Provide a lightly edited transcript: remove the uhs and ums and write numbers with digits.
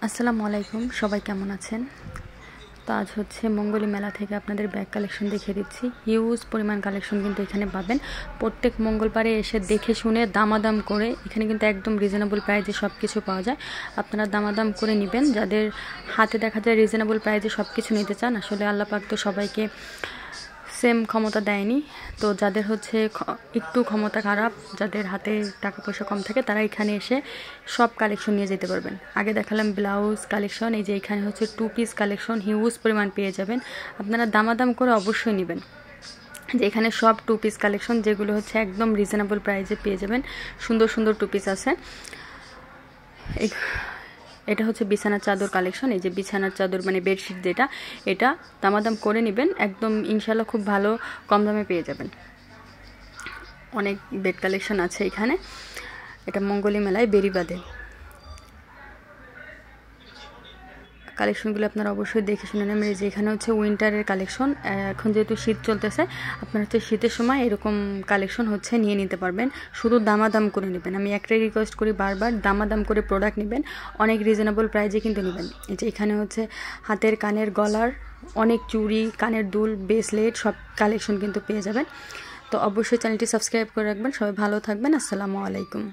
আসসালামু আলাইকুম, সবাই কেমন আছেন? তো আজ হচ্ছে মঙ্গলী মেলা থেকে আপনাদের ব্যাগ কালেকশন দেখিয়ে দিচ্ছি। হিউজ পরিমাণ কালেকশন কিন্তু এখানে পাবেন। প্রত্যেক মঙ্গলবারে এসে দেখে শুনে দামাদাম করে, এখানে কিন্তু একদম রিজনেবল প্রাইসে সব কিছু পাওয়া যায়। আপনারা দামাদাম করে নেবেন। যাদের হাতে দেখা যায় রিজনেবল প্রাইসে সব কিছু নিতে চান, আসলে আল্লাহ পাক তো সবাইকে সেম ক্ষমতা দেয়নি। তো যাদের হচ্ছে একটু ক্ষমতা খারাপ, যাদের হাতে টাকা পয়সা কম থাকে, তারা এখানে এসে সব কালেকশন নিয়ে যেতে পারবেন। আগে দেখালাম ব্লাউজ কালেকশন, এই যে এখানে হচ্ছে 2 পিস কালেকশন হিউজ পরিমাণ পেয়ে যাবেন। আপনারা দামাদাম করে অবশ্যই নেবেন। যে এখানে সব 2 পিস কালেকশন, যেগুলো হচ্ছে একদম রিজনেবল প্রাইসে পেয়ে যাবেন। সুন্দর সুন্দর 2 পিস আছে। এটা হচ্ছে বিছানার চাদর কালেকশন। এই যে বিছানার চাদর মানে বেডশিট, যেটা এটা দামাদাম করে নেবেন, একদম ইনশাল্লাহ খুব ভালো কম দামে পেয়ে যাবেন। অনেক বেড কালেকশন আছে এখানে। এটা মঙ্গলী মেলায় বেরিবাদে। কালেকশনগুলো আপনারা অবশ্যই দেখে শুনে নেবেন। যে এখানে হচ্ছে উইন্টারের কালেকশন। এখন যেহেতু শীত চলতেছে, আপনারা হচ্ছে শীতের সময় এরকম কালেকশন হচ্ছে নিয়ে নিতে পারবেন। শুধু দামাদাম করে নেবেন। আমি একটাই রিকোয়েস্ট করি বারবার, দামাদাম করে প্রোডাক্ট নেবেন, অনেক রিজনেবল প্রাইসে কিন্তু নেবেন। এই যে এখানে হচ্ছে হাতের, কানের, গলার অনেক চুড়ি, কানের দুল, ব্রেসলেট সব কালেকশন কিন্তু পেয়ে যাবেন। তো অবশ্যই চ্যানেলটি সাবস্ক্রাইব করে রাখবেন। সবাই ভালো থাকবেন। আসসালামু আলাইকুম।